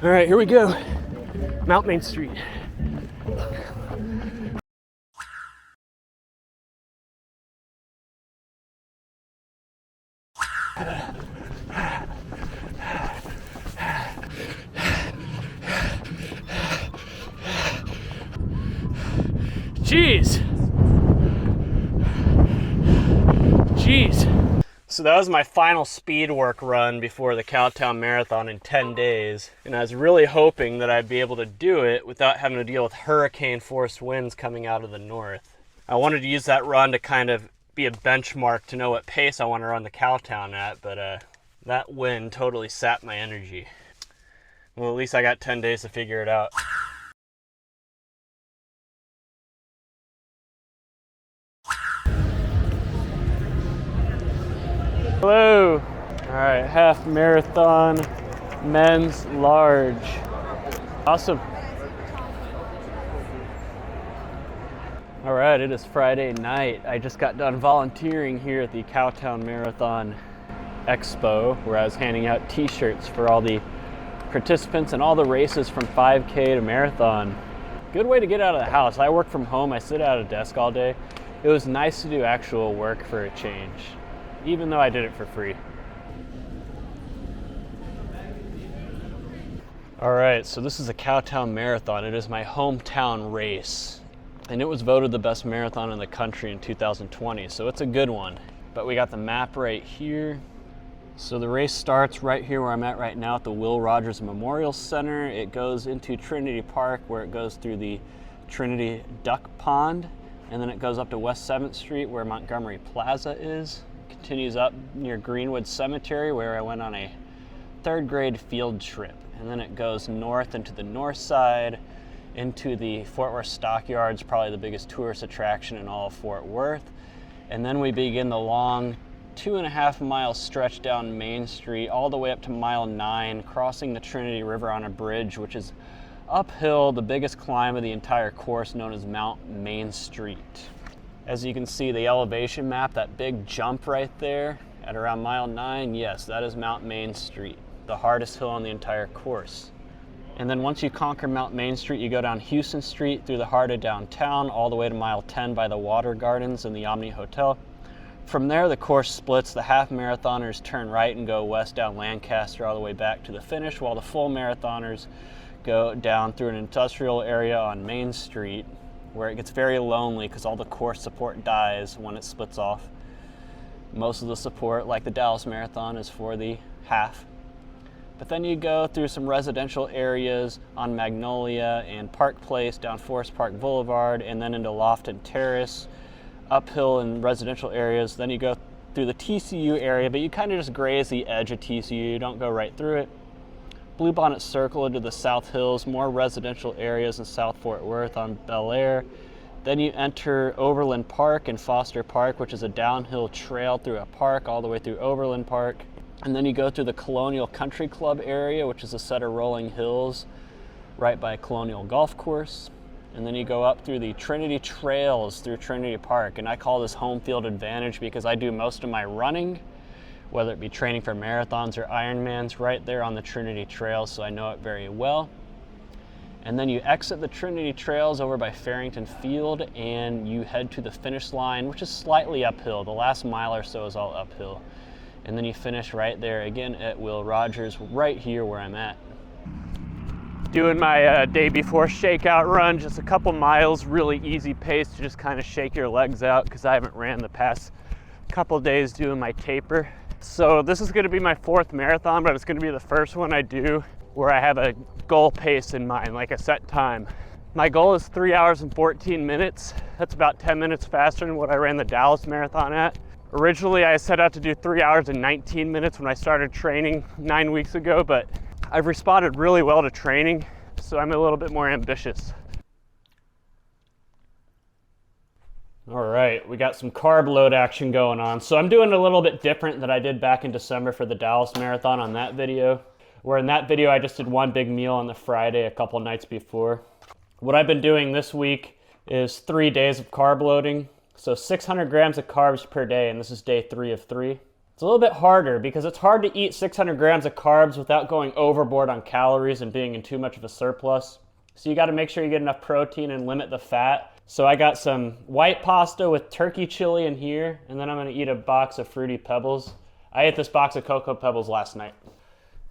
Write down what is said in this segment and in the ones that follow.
All right, here we go. Mount Main Street. Jeez. So that was my final Speedwork run before the Cowtown Marathon in 10 days. And I was really hoping that I'd be able to do it without having to deal with hurricane-force winds coming out of the north. I wanted to use that run to kind of be a benchmark to know what pace I want to run the Cowtown at, but that wind totally sapped my energy. Well, at least I got 10 days to figure it out. Hello. All right, half marathon, men's large. Awesome. All right, it is Friday night. I just got done volunteering here at the Cowtown Marathon Expo, where I was handing out t-shirts for all the participants and all the races from 5K to marathon. Good way to get out of the house. I work from home. I sit at a desk all day. It was nice to do actual work for a change, even though I did it for free. All right, so this is a Cowtown Marathon. It is my hometown race, and it was voted the best marathon in the country in 2020, so it's a good one. But we got the map right here. So the race starts right here where I'm at right now at the Will Rogers Memorial Center. It goes into Trinity Park, where it goes through the Trinity Duck Pond, and then it goes up to West 7th Street where Montgomery Plaza is. Continues up near Greenwood Cemetery, where I went on a 3rd grade field trip. And then it goes north into the north side, into the Fort Worth Stockyards, probably the biggest tourist attraction in all of Fort Worth. And then we begin the long 2.5 mile stretch down Main Street, all the way up to mile 9, crossing the Trinity River on a bridge, which is uphill, the biggest climb of the entire course, known as Mount Main Street. As you can see, the elevation map, that big jump right there at around mile 9, yes, that is Mount Main Street, the hardest hill on the entire course. And then once you conquer Mount Main Street, you go down Houston Street through the heart of downtown, all the way to mile 10 by the Water Gardens and the Omni Hotel. From there, the course splits. The half marathoners turn right and go west down Lancaster all the way back to the finish, while the full marathoners go down through an industrial area on Main Street, where it gets very lonely because all the course support dies when it splits off. Most of the support, like the Dallas Marathon, is for the half. But then you go through some residential areas on Magnolia and Park Place, down Forest Park Boulevard, and then into Lofton Terrace, uphill in residential areas. Then you go through the TCU area, but you kind of just graze the edge of TCU, you don't go right through it. Bluebonnet Circle into the South Hills, more residential areas in South Fort Worth on Bel Air. Then you enter Overland Park and Foster Park, which is a downhill trail through a park all the way through Overland Park. And then you go through the Colonial Country Club area, which is a set of rolling hills right by Colonial Golf Course. And then you go up through the Trinity Trails through Trinity Park. And I call this home field advantage because I do most of my running, whether it be training for marathons or Ironmans, right there on the Trinity Trails, so I know it very well. And then you exit the Trinity Trails over by Farrington Field and you head to the finish line, which is slightly uphill. The last mile or so is all uphill. And then you finish right there again at Will Rogers, right here where I'm at. Doing my day before shakeout run, just a couple miles, really easy pace to just kind of shake your legs out because I haven't ran the past couple days doing my taper. So this is going to be my 4th marathon, but it's going to be the first one I do where I have a goal pace in mind, like a set time. My goal is 3 hours and 14 minutes. That's about 10 minutes faster than what I ran the Dallas Marathon at. Originally, I set out to do 3 hours and 19 minutes when I started training 9 weeks ago, but I've responded really well to training, so I'm a little bit more ambitious. All right, we got some carb load action going on. So I'm doing a little bit different than I did back in December for the Dallas Marathon on that video, where in that video I just did one big meal on the Friday a couple nights before. What I've been doing this week is 3 days of carb loading. So 600 grams of carbs per day, and this is day 3 of 3. It's a little bit harder because it's hard to eat 600 grams of carbs without going overboard on calories and being in too much of a surplus. So you got to make sure you get enough protein and limit the fat. So I got some white pasta with turkey chili in here, and then I'm going to eat a box of Fruity Pebbles. I ate this box of Cocoa Pebbles last night.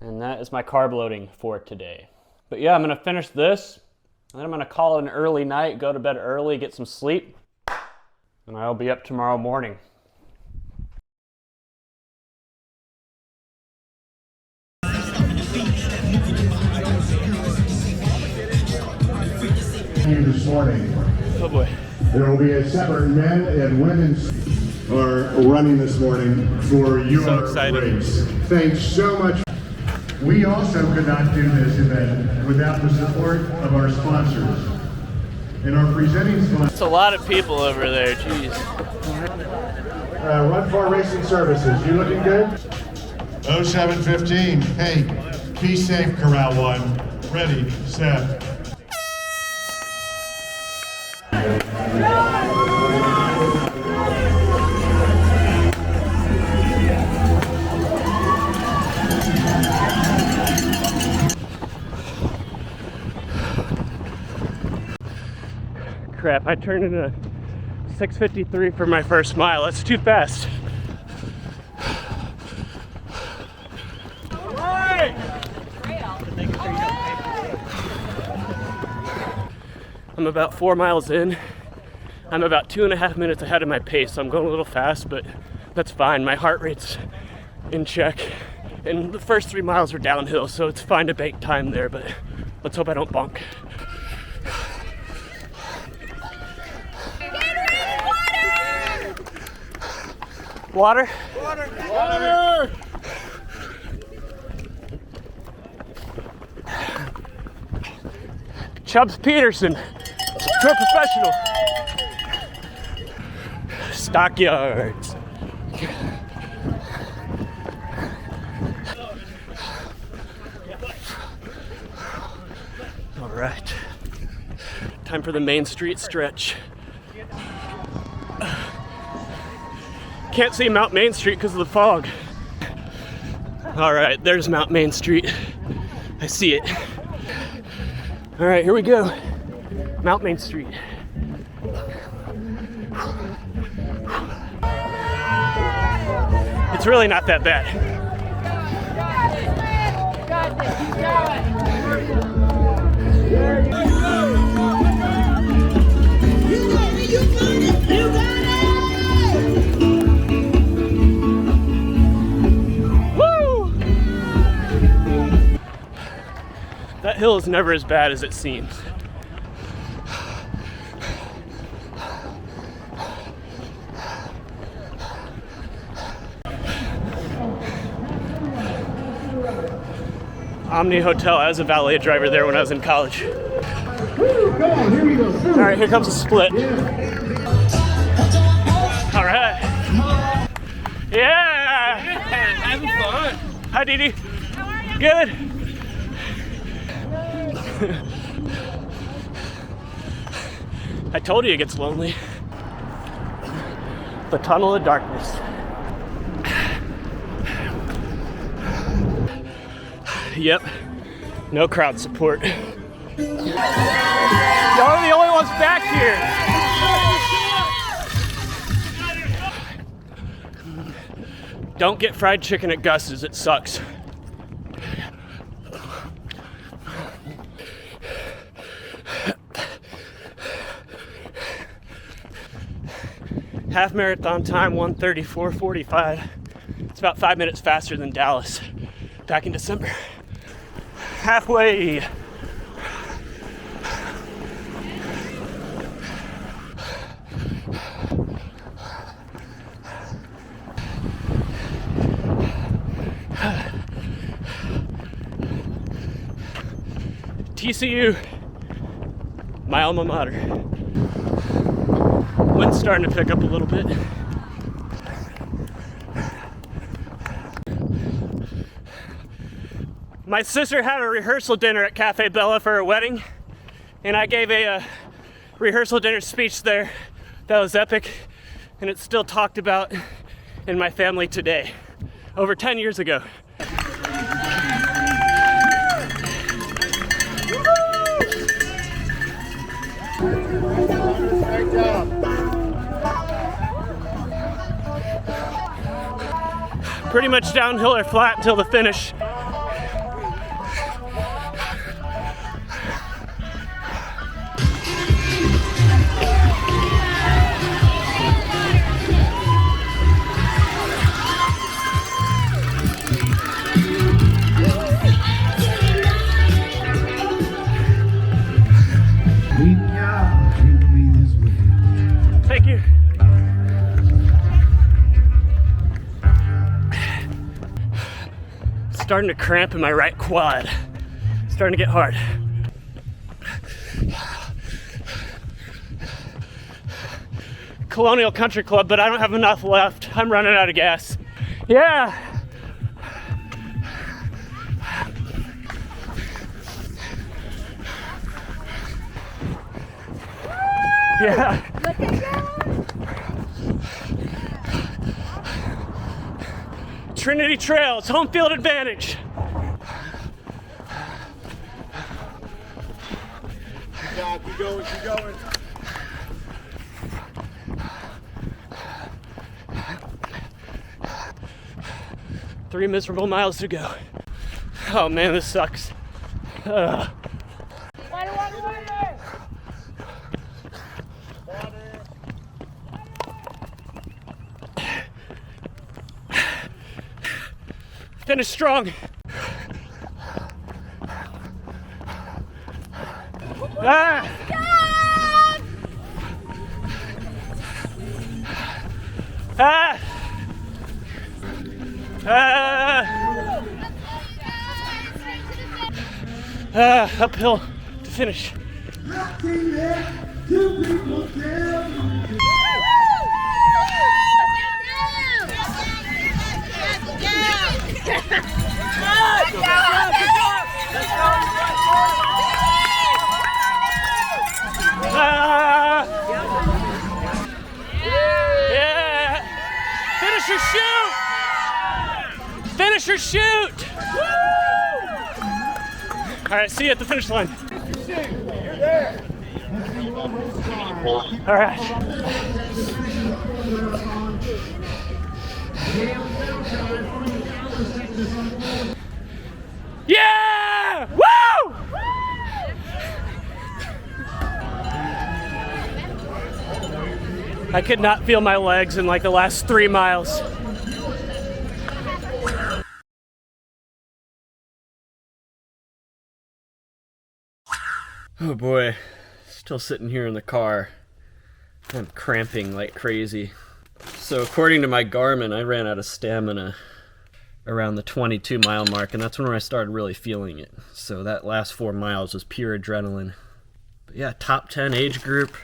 And that is my carb loading for today. But yeah, I'm going to finish this, and then I'm going to call it an early night, go to bed early, get some sleep, and I'll be up tomorrow morning. This morning. Oh boy. There will be a separate men and women's are running this morning for your race. Thanks so much. We also could not do this event without the support of our sponsors. And our presenting sponsors. It's a lot of people over there, jeez. Run for Racing Services, you looking good? 0715, hey, be safe, Corral 1. Ready, set. Crap, I turned in a 6:53 for my first mile. That's too fast. I'm about 4 miles in. I'm about 2.5 minutes ahead of my pace, so I'm going a little fast, but that's fine. My heart rate's in check. And the first 3 miles are downhill, so it's fine to bank time there, but let's hope I don't bonk. Water? Water! Water! Chubbs Peterson, tour professional. Stockyards. All right, time for the Main Street stretch. Can't see Mount Main Street because of the fog. All right, there's Mount Main Street. I see it. All right, here we go. Mount Main Street. It's really not that bad. You got this. Keep going. Woo! That hill is never as bad as it seems. Omni Hotel. I was a valet driver there when I was in college. Come on, here we go. All right, here comes a split. All right. Yeah. Having fun. Hi, Dee Dee. How are you? Good. I told you it gets lonely. The tunnel of darkness. Yep, no crowd support. Y'all are the only ones back here. Don't get fried chicken at Gus's, it sucks. Half marathon time, 1:34:45. It's about 5 minutes faster than Dallas back in December. Halfway. TCU, my alma mater. Wind's starting to pick up a little bit. My sister had a rehearsal dinner at Cafe Bella for her wedding, and I gave a rehearsal dinner speech there that was epic, and it's still talked about in my family today. over 10 years ago. Great job. Pretty much downhill or flat until the finish. Thank you. Starting to cramp in my right quad. Starting to get hard. Colonial Country Club, but I don't have enough left. I'm running out of gas. Yeah. Yeah. Trinity Trails, home field advantage. Good job, keep going, keep going. Three miserable miles to go. Oh man, this sucks. Water. Finish strong. Ah! Ah! Uphill to finish. Yeah! Finish your shoot! Finish your shoot! All right, see you at the finish line. You're there. All right. Yeah! Woo! I could not feel my legs in like the last 3 miles. Oh boy, still sitting here in the car. I'm cramping like crazy. So according to my Garmin, I ran out of stamina around the 22-mile mark, and that's when I started really feeling it. So that last 4 miles was pure adrenaline. But yeah, top 10 age group,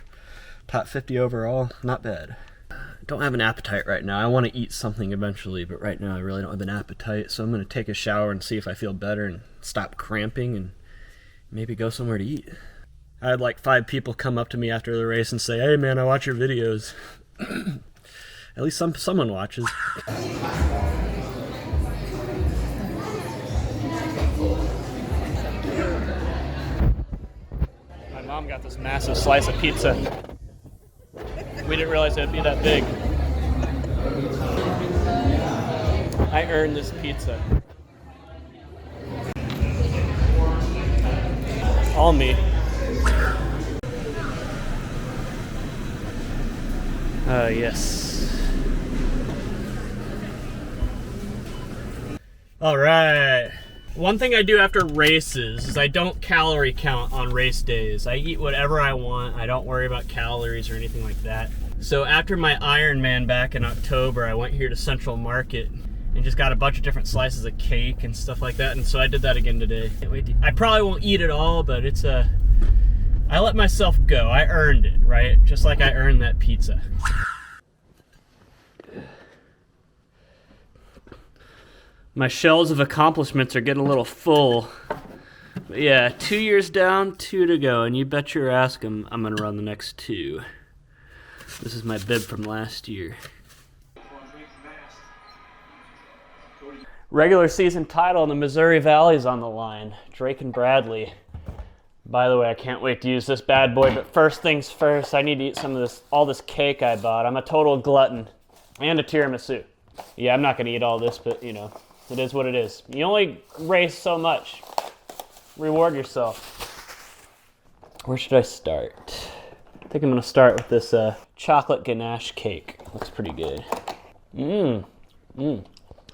top 50 overall, not bad. I don't have an appetite right now. I want to eat something eventually, but right now I really don't have an appetite. So I'm going to take a shower and see if I feel better and stop cramping and maybe go somewhere to eat. I had like 5 people come up to me after the race and say, "Hey man, I watch your videos." At least someone watches. My mom got this massive slice of pizza. We didn't realize it'd be that big. I earned this pizza. All me. Yes. All right. One thing I do after races is I don't calorie count on race days. I eat whatever I want. I don't worry about calories or anything like that. So after my Ironman back in October, I went here to Central Market and just got a bunch of different slices of cake and stuff like that. And so I did that again today. I probably won't eat it all, but I let myself go. I earned it, right? Just like I earned that pizza. My shelves of accomplishments are getting a little full. But yeah, 2 years down, 2 to go, and you bet your ass I'm gonna run the next 2. This is my bib from last year. Regular season title in the Missouri Valley's on the line. Drake and Bradley. By the way, I can't wait to use this bad boy, but first things first, I need to eat some of this, all this cake I bought. I'm a total glutton. And a tiramisu. Yeah, I'm not gonna eat all this, but you know, it is what it is. You only race so much. Reward yourself. Where should I start? I think I'm gonna start with this chocolate ganache cake. Looks pretty good.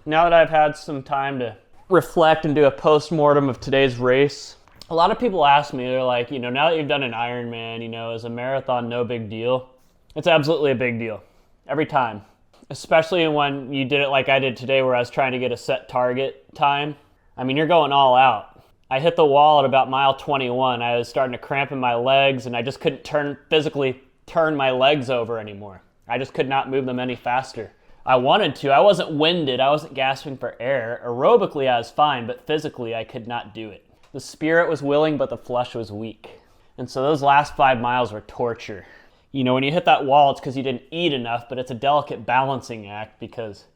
Now that I've had some time to reflect and do a post-mortem of today's race, a lot of people ask me, they're like, you know, now that you've done an Ironman, you know, is a marathon no big deal? It's absolutely a big deal. Every time. Especially when you did it like I did today where I was trying to get a set target time. I mean, you're going all out. I hit the wall at about mile 21. I was starting to cramp in my legs and I just couldn't physically turn my legs over anymore. I just could not move them any faster. I wanted to. I wasn't winded. I wasn't gasping for air. Aerobically, I was fine, but physically, I could not do it. The spirit was willing, but the flesh was weak. And so those last 5 miles were torture. You know, when you hit that wall, it's because you didn't eat enough, but it's a delicate balancing act because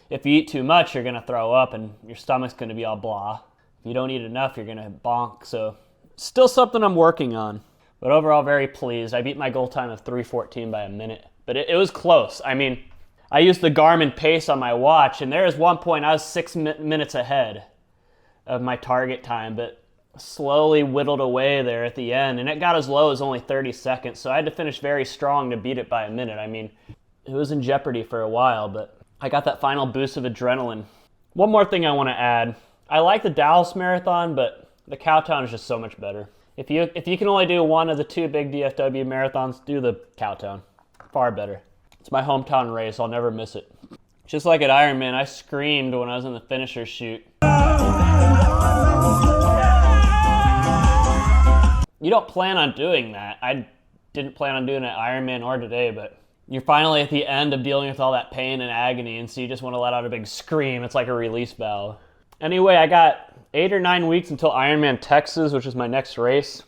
if you eat too much, you're going to throw up and your stomach's going to be all blah. If you don't eat enough, you're going to bonk. So still something I'm working on. But overall, very pleased. I beat my goal time of 3:14 by a minute. But it was close. I mean, I used the Garmin pace on my watch, and there was one point I was 6 minutes ahead of my target time, but slowly whittled away there at the end, and it got as low as only 30 seconds, so I had to finish very strong to beat it by a minute. I mean, it was in jeopardy for a while, but I got that final boost of adrenaline. One more thing I want to add. I like the Dallas Marathon, but the Cowtown is just so much better. If you can only do one of the 2 big DFW marathons, do the Cowtown. Far better. It's my hometown race. I'll never miss it. Just like at Ironman, I screamed when I was in the finisher chute. You don't plan on doing that. I didn't plan on doing it at Ironman or today, but you're finally at the end of dealing with all that pain and agony, and so you just want to let out a big scream. It's like a release valve. Anyway, I got 8 or 9 weeks until Ironman Texas, which is my next race.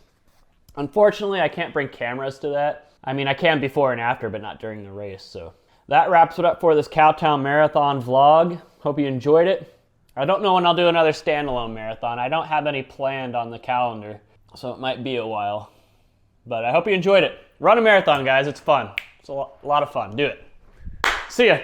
Unfortunately, I can't bring cameras to that. I mean, I can before and after, but not during the race. So that wraps it up for this Cowtown Marathon vlog. Hope you enjoyed it. I don't know when I'll do another standalone marathon. I don't have any planned on the calendar, so it might be a while. But I hope you enjoyed it. Run a marathon, guys. It's fun. It's a lot of fun. Do it. See ya.